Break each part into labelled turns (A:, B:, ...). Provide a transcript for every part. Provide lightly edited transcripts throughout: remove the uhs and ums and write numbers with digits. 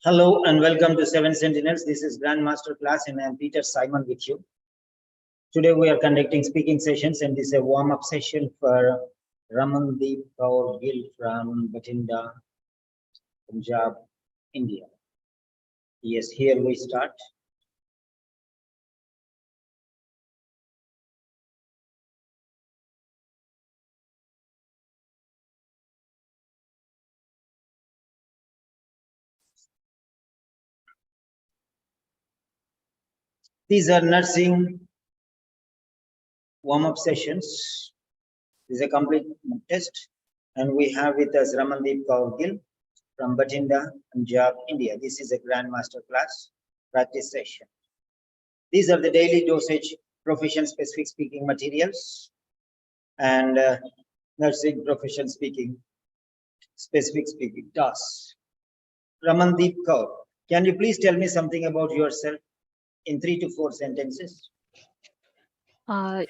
A: Hello and welcome to Seven Sentinels. This is Grandmaster class and I am Peter Simon with you. Today we are conducting speaking sessions and this is a warm-up session for Ramandeep or Gill from Bathinda, Punjab, India. Yes, here we start. These are nursing warm-up sessions. This is a complete test and we have with us Ramandeep Kaur Gill from Bathinda, Punjab, India. This is a Grandmaster class practice session. These are the daily dosage profession-specific speaking materials and nursing profession speaking specific speaking tasks. Ramandeep Kaur, can you please tell me something about yourself in 3 to 4 sentences?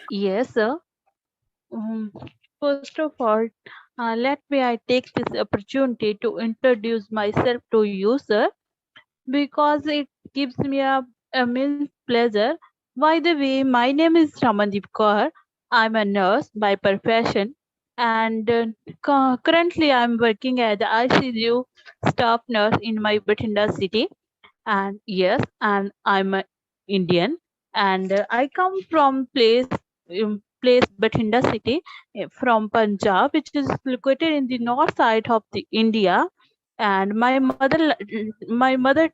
B: Yes, sir. First of all, let me I take this opportunity to introduce myself to you, sir, because it gives me a immense pleasure. By the way, my name is Ramandeep Kaur. I'm a nurse by profession, and currently I'm working as the ICU staff nurse in my Bathinda city. And yes, and I'm a Indian, and I come from place Bathinda city from Punjab, which is located in the north side of the India. And my mother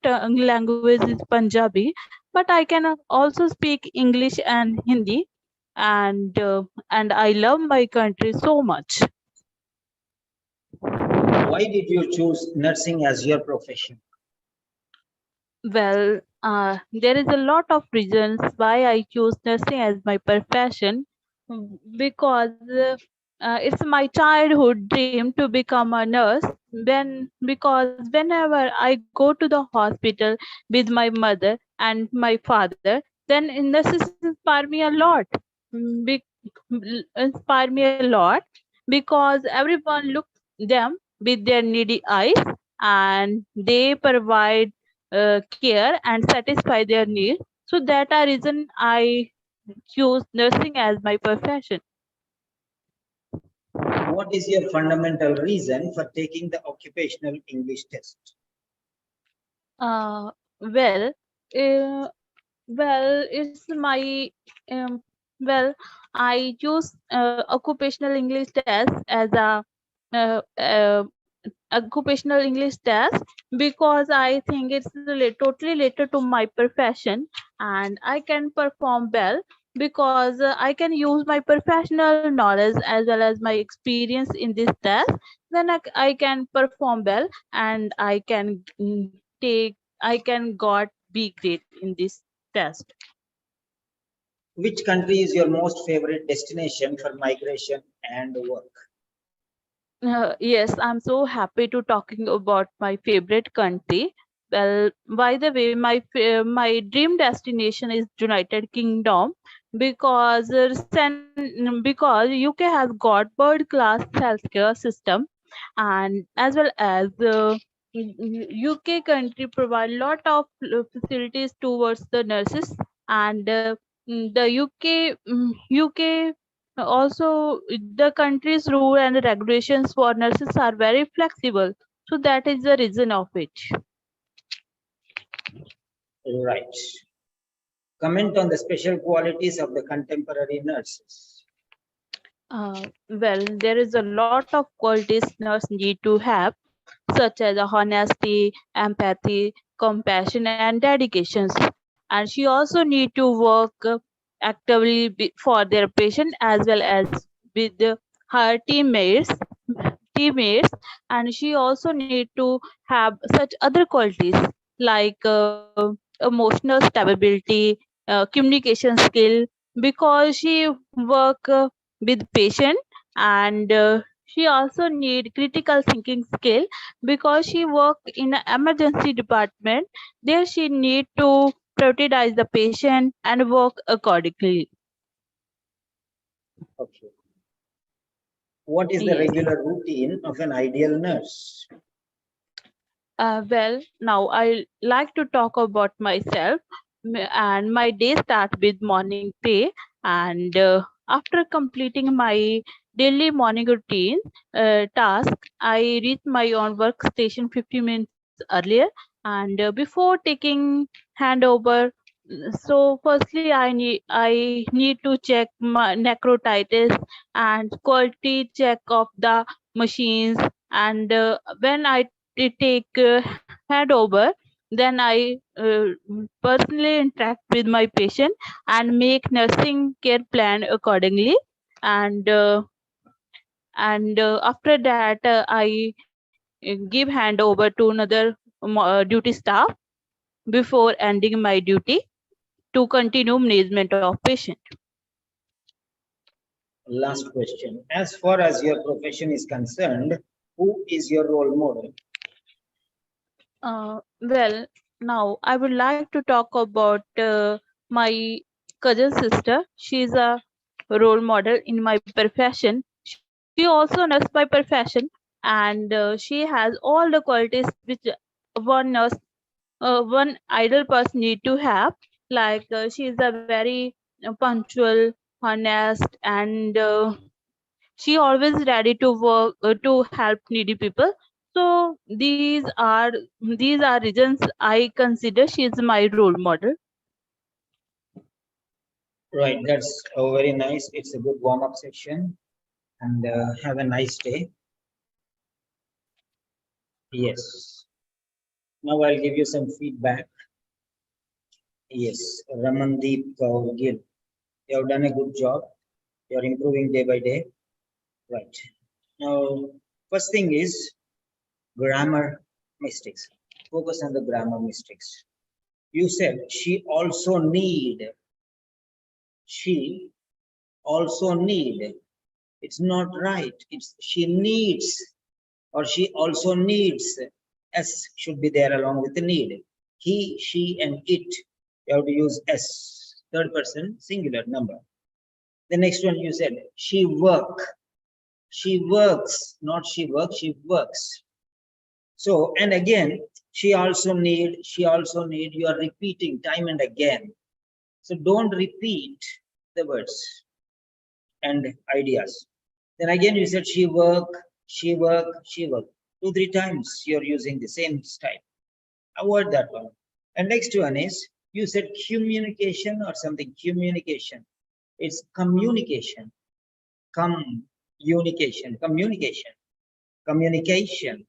B: tongue language is Punjabi, but I can also speak English and Hindi, and I love my country so much.
A: Why did you choose nursing as your profession?
B: Well, there is a lot of reasons why I choose nursing as my profession, because it's my childhood dream to become a nurse. Because whenever I go to the hospital with my mother and my father, then nurses inspire me a lot. Inspire me a lot because everyone looks them with their needy eyes, and they provide care and satisfy their needs. So that a reason I choose nursing as my profession.
A: What is your fundamental reason for taking the occupational English test?
B: Uh, well, uh, it's my well, I use occupational English test as a occupational English test because I think it's totally related to my profession, and I can perform well because I can use my professional knowledge as well as my experience in this test. Then I can perform well, and I can I can got B grade in this test.
A: Which country is your most favorite destination for migration and work?
B: Yes, I'm so happy to talking about my favorite country. Well, by the way, my dream destination is United Kingdom because because UK has got world class healthcare system, and as well as UK country provide lot of facilities towards the nurses, and the UK also the country's rule and regulations for nurses are very flexible, so that is the reason of it.
A: Right. Comment on the special qualities of the contemporary nurses.
B: Well, there is a lot of qualities nurse need to have, such as honesty, empathy, compassion, and dedications. And she also need to work actively for their patient as well as with her teammates, and she also need to have such other qualities like emotional stability, communication skill, because she work with patient, and she also need critical thinking skill because she work in an emergency department. There she need to prioritize the patient and work accordingly.
A: Okay. What is the
B: Yes.
A: regular routine of an ideal nurse?
B: Well, now I like to talk about myself, and my day start with morning pray. And after completing my daily morning routine task, I reach my own workstation 50 minutes earlier. And before taking handover, so firstly I need to check my necrotitis and quality check of the machines. And when I take handover, then I personally interact with my patient and make nursing care plan accordingly. And after that, I give handover to another duty staff before ending my duty to continue management of patient.
A: Last question. As far as your profession is concerned, who is your role model?
B: Well, now I would like to talk about my cousin sister. She's a role model in my profession. She also nurse by profession, and she has all the qualities which one nurse, one ideal person need to have. Like she is a very punctual, honest, and she always ready to work to help needy people. So these are reasons I consider she is my role model.
A: Right, that's very nice. It's a good warm-up section. And have a nice day. Yes. Now I'll give you some feedback. Yes, Ramandeep Kaur Gill. You have done a good job. You're improving day by day. Right. Now, first thing is grammar mistakes. Focus on the grammar mistakes. You said she also need. It's not right. It's she needs, or she also needs. S should be there along with the need. He, she, and it. You have to use S. Third person, singular number. The next one you said, she work. She works, not she works, she works. So, and again, she also need, you are repeating time and again. So don't repeat the words and ideas. Then again, you said she work, she work, she work. 2-3 times you're using the same style. Avoid that one. And next one is, you said communication or something, communication. It's communication, communication, communication, communication,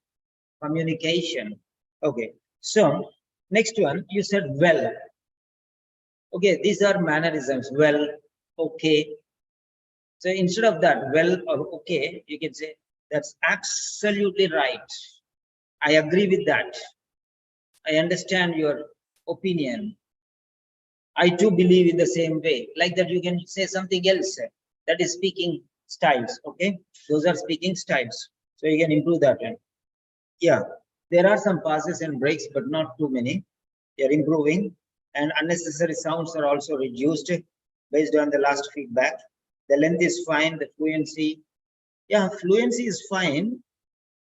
A: communication. Okay. So next one, you said well. Okay, these are mannerisms. Well, okay. So instead of that, well or okay, you can say that's absolutely right. I agree with that. I understand your opinion. I too believe in the same way. Like that, you can say something else. That is speaking styles. Okay, those are speaking styles. So you can improve that one. Yeah, there are some pauses and breaks, but not too many. You're improving, and unnecessary sounds are also reduced based on the last feedback. The length is fine, the fluency, yeah, fluency is fine,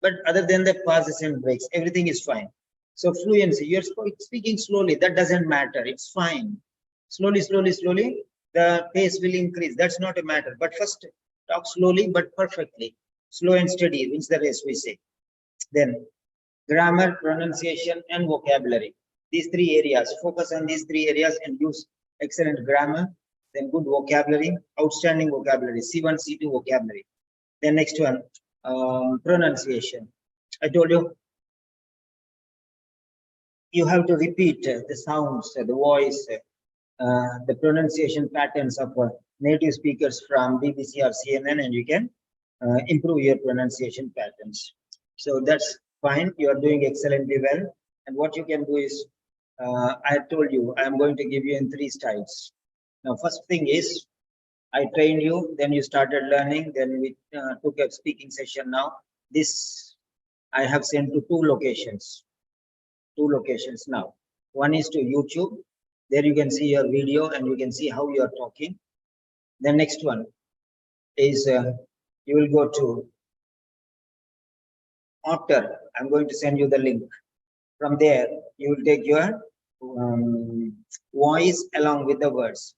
A: but other than the pauses and breaks, everything is fine. So fluency, you're speaking slowly, that doesn't matter, it's fine. Slowly, slowly, slowly, the pace will increase. That's not a matter. But first, talk slowly but perfectly. Slow and steady wins the race, we say. Then grammar, pronunciation, and vocabulary. These 3 areas, focus on these 3 areas and use excellent grammar, then good vocabulary, outstanding vocabulary, C1, C2 vocabulary. Then next one, pronunciation. I told you, you have to repeat the sounds, the voice, the pronunciation patterns of native speakers from BBC or CNN, and you can improve your pronunciation patterns. So that's fine. You are doing excellently well. And what you can do is, I told you, I'm going to give you in 3 styles. Now, first thing is, I trained you, then you started learning, then we took a speaking session now. This I have sent to 2 locations now. One is to YouTube. There you can see your video and you can see how you are talking. The next one is you will go to Otter. I'm going to send you the link. From there, you will take your voice along with the words.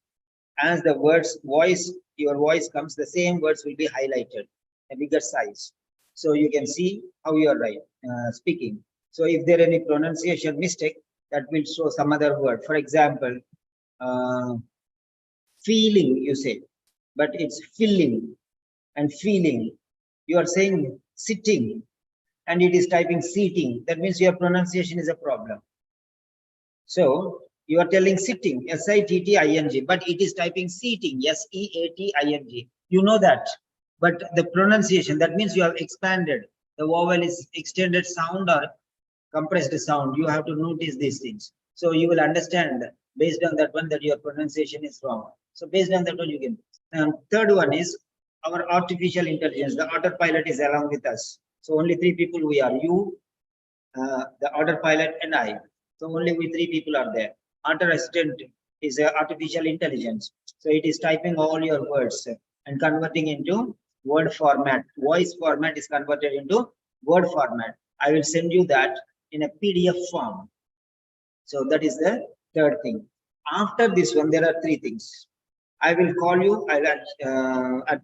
A: As the words voice, your voice comes, the same words will be highlighted, a bigger size. So you can see how you are speaking. So if there any pronunciation mistake, that will show some other word. For example, feeling, you say, but it's filling and feeling. You are saying sitting and it is typing seating. That means your pronunciation is a problem. So you are telling sitting, S-I-T-T-I-N-G, but it is typing seating, S-E-A-T-I-N-G. You know that, but the pronunciation, that means you have expanded. The vowel is extended sound or compressed sound. You have to notice these things. So you will understand based on that one that your pronunciation is wrong. So based on that one you can. Third one is our artificial intelligence. The autopilot is along with us. So only three people we are, you, the autopilot and I. So only we three people are there. Auto assistant is artificial intelligence. So it is typing all your words and converting into word format. Voice format is converted into word format. I will send you that in a PDF form. So that is the third thing. After this one, there are three things. I will call you. I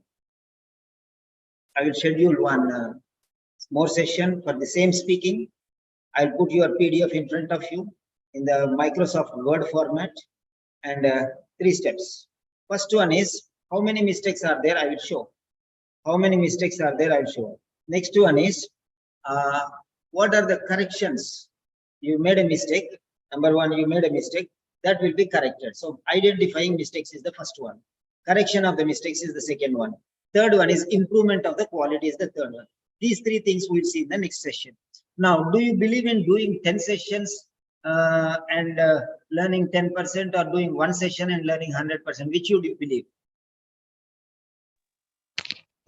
A: will schedule one more session for the same speaking. I'll put your PDF in front of you in the Microsoft Word format and three steps. First one is how many mistakes are there, I will show. How many mistakes are there, I will show. Next one is what are the corrections? You made a mistake. Number one, you made a mistake. That will be corrected. So identifying mistakes is the first one. Correction of the mistakes is the second one. Third one is improvement of the quality is the third one. These three things we'll see in the next session. Now, do you believe in doing 10 sessions and learning 10% or doing one session and learning 100%? Which you do believe?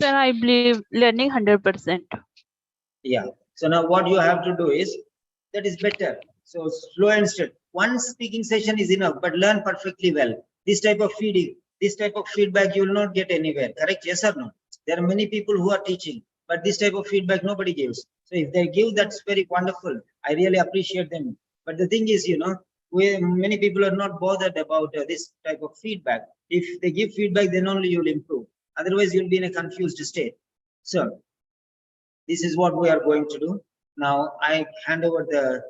B: Sir, I believe learning 100%.
A: Yeah. So now what you have to do is, that is better. So slow and steady. One speaking session is enough, but learn perfectly well. This type of feeding, this type of feedback you will not get anywhere. Correct? Yes or no? There are many people who are teaching, but this type of feedback nobody gives. So if they give, that's very wonderful. I really appreciate them. But the thing is, many people are not bothered about this type of feedback. If they give feedback, then only you'll improve. Otherwise, you'll be in a confused state. So this is what we are going to do. Now I hand over the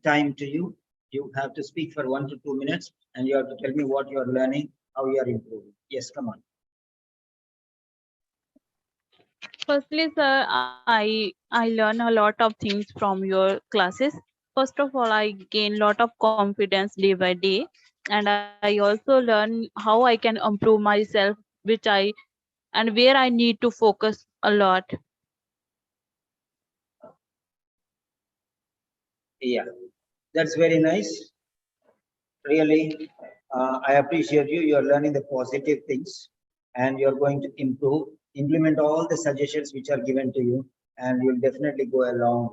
A: time to you. You have to speak for 1 to 2 minutes and you have to tell me what you are learning, how you are improving. Yes, come on.
B: Firstly, sir, I learn a lot of things from your classes. First of all, I gain a lot of confidence day by day, and I also learn how I can improve myself, where I need to focus a lot.
A: Yeah, that's very nice. Really, I appreciate you. You are learning the positive things and you're going to improve, implement all the suggestions which are given to you, and you'll definitely go along